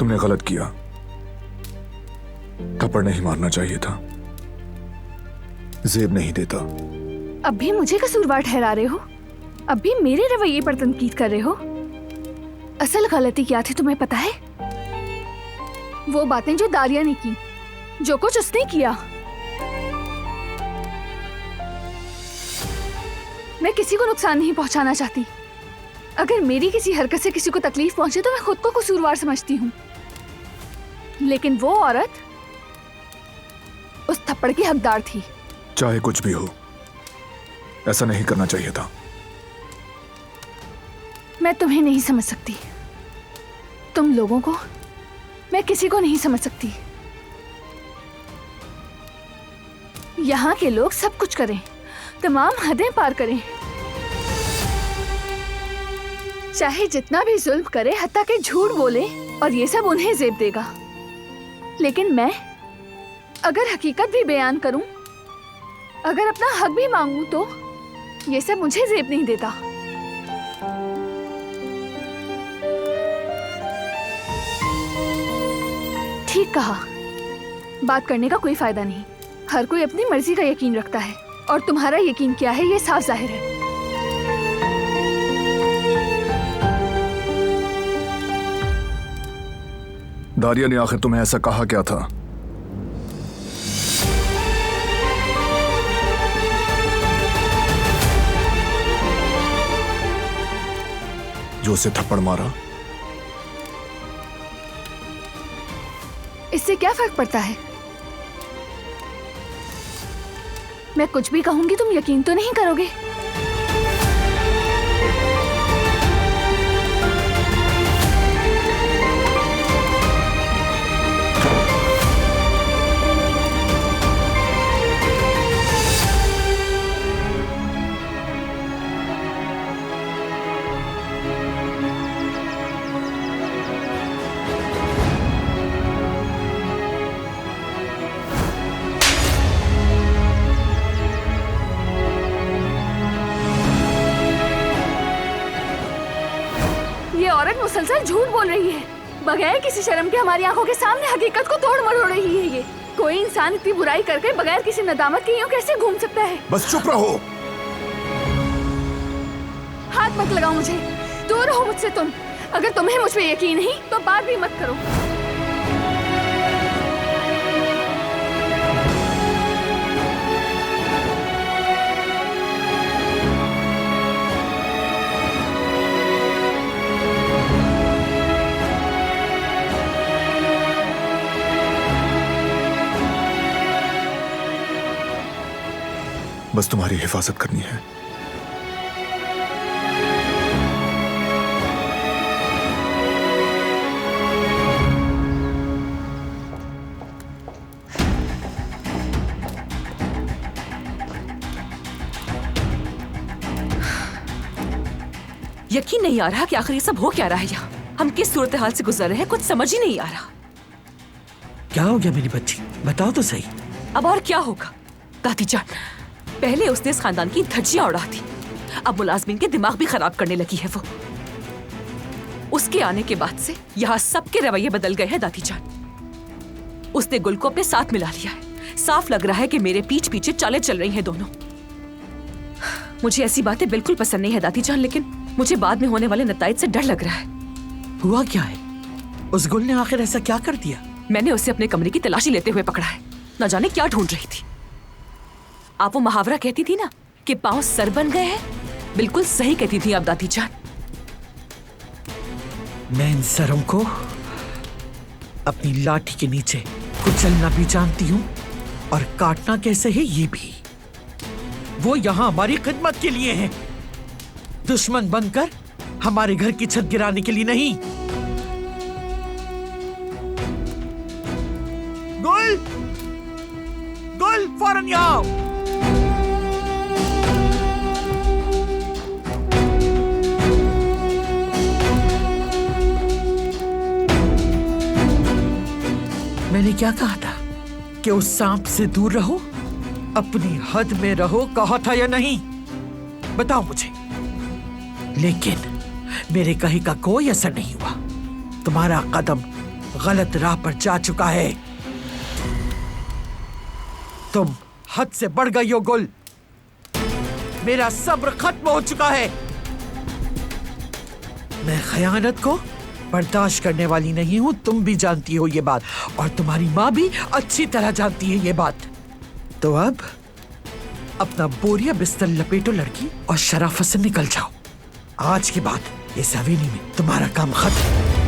तुमने गलत किया, थप्पड़ नहीं मारना चाहिए था। जेब नहीं देता। अब भी मुझे कसूरवार ठहरा रहे हो? अब भी मेरे रवैये पर तनकीद कर रहे हो? असल गलती क्या थी तुम्हें पता है? वो बातें जो दारिया ने की, जो कुछ उसने किया। मैं किसी को नुकसान नहीं पहुंचाना चाहती। अगर मेरी किसी हरकत से किसी को तकलीफ पहुंचे तो मैं खुद को कसूरवार समझती हूँ, लेकिन वो औरत उस थप्पड़ की हकदार थी। चाहे कुछ भी हो, ऐसा नहीं करना चाहिए था। मैं तुम्हें नहीं समझ सकती, तुम लोगों को, मैं किसी को नहीं समझ सकती। यहाँ के लोग सब कुछ करें, तमाम हदें पार करें, चाहे जितना भी जुल्म करे, हत्ता के झूठ बोले, और ये सब उन्हें जेब देगा। लेकिन मैं अगर हकीकत भी बयान करूं, अगर अपना हक भी मांगूं, तो ये सब मुझे जेब नहीं देता। ठीक कहा, बात करने का कोई फायदा नहीं। हर कोई अपनी मर्जी का यकीन रखता है, और तुम्हारा यकीन क्या है ये साफ जाहिर है। दारिया ने आखिर तुम्हें ऐसा कहा क्या था? जो उसे थप्पड़ मारा? इससे क्या फर्क पड़ता है? मैं कुछ भी कहूंगी तुम यकीन तो नहीं करोगे। मुसलसल झूठ बोल रही है, बगैर किसी शर्म के हमारी आंखों के सामने हकीकत को तोड़ मरोड़ रही है। ये कोई इंसान इतनी बुराई करके बगैर किसी नदामत के यूं कैसे घूम सकता है? बस चुप रहो। हाथ मत लगाओ मुझे, दूर रहो मुझसे तुम। अगर तुम्हें मुझ पे यकीन नहीं तो बात भी मत करो। बस तुम्हारी हिफाजत करनी है। यकीन नहीं आ रहा कि आखिर ये सब हो क्या रहा है यहाँ। हम किस सूरत हाल से गुजर रहे हैं, कुछ समझ ही नहीं आ रहा। क्या हो गया मेरी बच्ची, बताओ तो सही। अब और क्या होगा दादी जान, पहले उसने इस खानदान की धज्जियां उड़ा थी, अब मुलाजमीन के दिमाग भी खराब करने लगी है वो। उसके आने के बाद से यहाँ सबके रवैये बदल गए हैं दादी जान। उसने गुल को अपने साथ मिला लिया है। साफ लग रहा है कि मेरे पीठ पीछे चालें चल रही हैं दोनों। मुझे ऐसी बातें बिल्कुल पसंद नहीं है दादी जान, लेकिन मुझे बाद में होने वाले नताइज से डर लग रहा है। हुआ क्या है? उस गुल ने आखिर ऐसा क्या कर दिया? मैंने उसे अपने कमरे की तलाशी लेते हुए पकड़ा है, न जाने क्या ढूंढ रही थी। आप वो मुहावरा कहती थी ना कि पांव सर बन गए हैं, बिल्कुल सही कहती थी आप दादी जान। मैं इन सरों को अपनी लाठी के नीचे कुचलना भी जानती हूँ, और काटना कैसे है ये भी। वो यहाँ हमारी खिदमत के लिए हैं, दुश्मन बनकर हमारे घर की छत गिराने के लिए नहीं। गुल, गुल, फौरन यहाँ आओ। मैंने क्या कहा था कि उस सांप से दूर रहो, अपनी हद में रहो, कहा था या नहीं? बताओ मुझे। लेकिन मेरे कहे का कोई असर नहीं हुआ। तुम्हारा कदम गलत राह पर जा चुका है। तुम हद से बढ़ गई हो गुल। मेरा सब्र खत्म हो चुका है। मैं खयानत को बर्दाश्त करने वाली नहीं हूं, तुम भी जानती हो ये बात, और तुम्हारी माँ भी अच्छी तरह जानती है ये बात। तो अब अपना बोरिया बिस्तर लपेटो लड़की और शराफत से निकल जाओ। आज के बाद इस हवेली में तुम्हारा काम खत्म।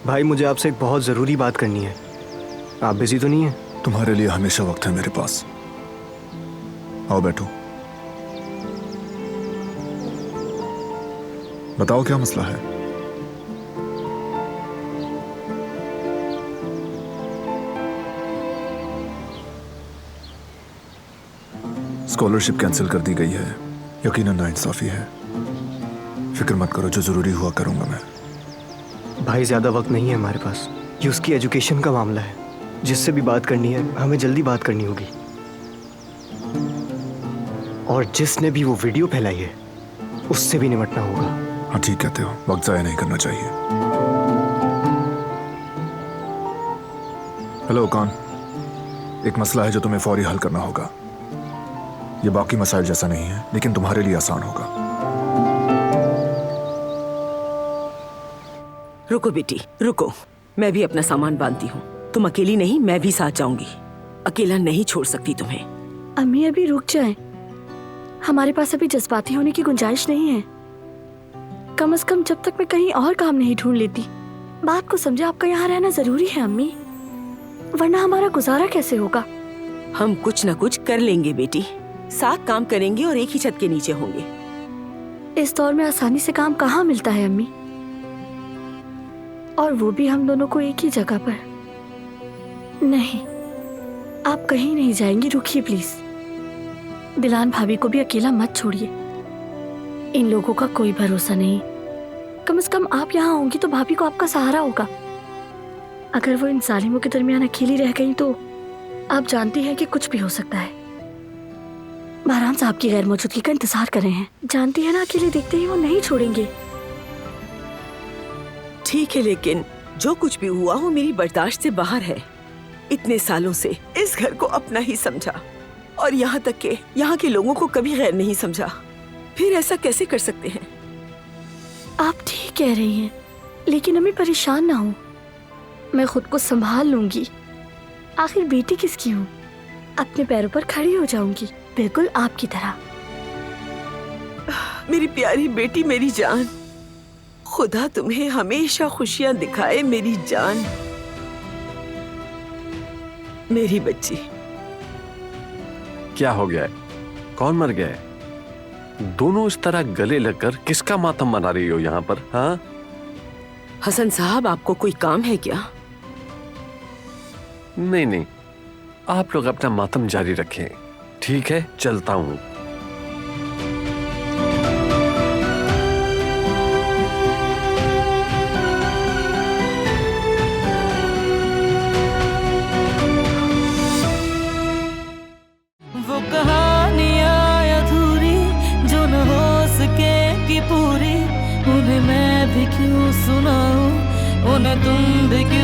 भाई मुझे आपसे एक बहुत ज़रूरी बात करनी है। आप बिजी तो नहीं हैं? तुम्हारे लिए हमेशा वक्त है मेरे पास। आओ बैठो। बताओ क्या मसला है? स्कॉलरशिप कैंसिल कर दी गई है। यकीनन नाइंसाफी है। फिक्र मत करो, जो जरूरी हुआ करूंगा मैं। भाई ज़्यादा वक्त नहीं है हमारे पास। ये उसकी एजुकेशन का मामला है। जिससे भी बात करनी है हमें जल्दी बात करनी होगी। और जिसने भी वो वीडियो फैलाई है उससे भी निपटना होगा। हाँ ठीक कहते हो, वक्त ज़ाया नहीं करना चाहिए। हेलो कौन? एक मसला है जो तुम्हें फौरी हल करना होगा। ये बाकी मसाइल जैसा नहीं है, लेकिन तुम्हारे लिए आसान होगा। रुको बेटी रुको, मैं भी अपना सामान बांधती हूँ। तुम अकेली नहीं, मैं भी साथ जाऊंगी। अकेला नहीं छोड़ सकती तुम्हें। अम्मी अभी रुक जाएं। हमारे पास अभी जज्बाती होने की गुंजाइश नहीं है। कम से कम जब तक मैं कहीं और काम नहीं ढूंढ लेती। बात को समझे, आपका यहाँ रहना जरूरी है अम्मी, वरना हमारा गुजारा कैसे होगा? हम कुछ न कुछ कर लेंगे बेटी, साथ काम करेंगे और एक ही छत के नीचे होंगे। इस दौर में आसानी से काम कहाँ मिलता है अम्मी, और वो भी हम दोनों को एक ही जगह पर। नहीं, आप कहीं नहीं जाएंगी, रुकिए प्लीज। दिलान भाभी को भी अकेला मत छोड़िए। इन लोगों का कोई भरोसा नहीं। कम से कम आप यहाँ होंगी तो भाभी को आपका सहारा होगा। अगर वो इन जालिमों के दरमियान अकेली रह गई तो आप जानती हैं कि कुछ भी हो सकता है। बहराम साहब की गैर मौजूदगी का इंतजार कर रहे हैं। जानती है ना, अकेले देखते ही वो नहीं छोड़ेंगे। ठीक है, लेकिन जो कुछ भी हुआ वो मेरी बर्दाश्त से बाहर है। इतने सालों से इस घर को अपना ही समझा और यहाँ तक के यहाँ के लोगों को कभी गैर नहीं समझा। फिर ऐसा कैसे कर सकते हैं? आप ठीक कह रही हैं, लेकिन अम्मी परेशान ना हो, मैं खुद को संभाल लूंगी। आखिर बेटी किसकी हूँ, अपने पैरों पर खड़ी हो जाऊंगी, बिल्कुल आपकी तरह। मेरी प्यारी बेटी, मेरी जान, खुदा तुम्हें हमेशा खुशियां दिखाए मेरी जान, मेरी बच्ची। क्या हो गया है? कौन मर गया है? दोनों इस तरह गले लगकर किसका मातम मना रही हो यहाँ पर? हाँ हसन साहब, आपको कोई काम है क्या? नहीं नहीं, आप लोग अपना मातम जारी रखें। ठीक है, चलता हूँ। वो कहानियाँ अधूरी जो न हो सके कि पूरी, उन्हें मैं भी क्यों सुनाऊं, उन्हें तुम भी क्यों